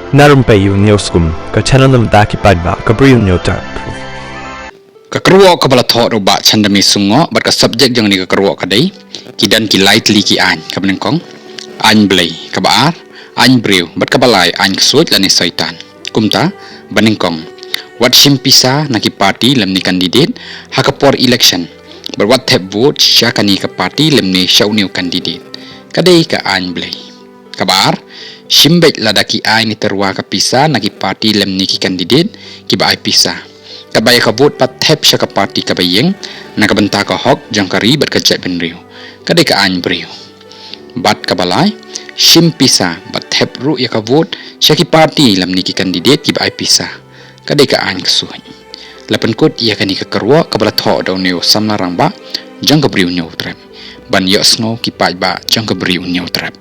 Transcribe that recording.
narum payu neoskum ka channel nam ta ki padba ka briu nyota Kekeruak kepala thok robak chandami sungok bat ka subjek jang ni kekeruak kadai kidan ki lightly ki an ka benengkong an blai ka baar an breu bat ka balai an ksut lani syaitan kumta benengkong wat simpisa na ki party lam ni candidate ha ka por election ber wat thep vote sya ka ni ka party lam ni shauniu candidate kadai ka an blai ka baar simbek ladaki ai ni terwa ka pisa na ki party lam ni ki candidate ki ba ai pisa kabaya ka vote pat thep sya ka party ka bayeng na ka benta ka hok jangkari bat ka jet benriu kadai ka an briu bat ka balai simpisa bat thep ru ya ka vote sya ki party lam ni ki candidate ki ba ai pisa kadai ka an ksuai lapan kut ia ka ni ka kerwa ka bala tho do neu samlarang ba jang ka briu neu trap ban ya sno ki pai ba jang ka briu neu trap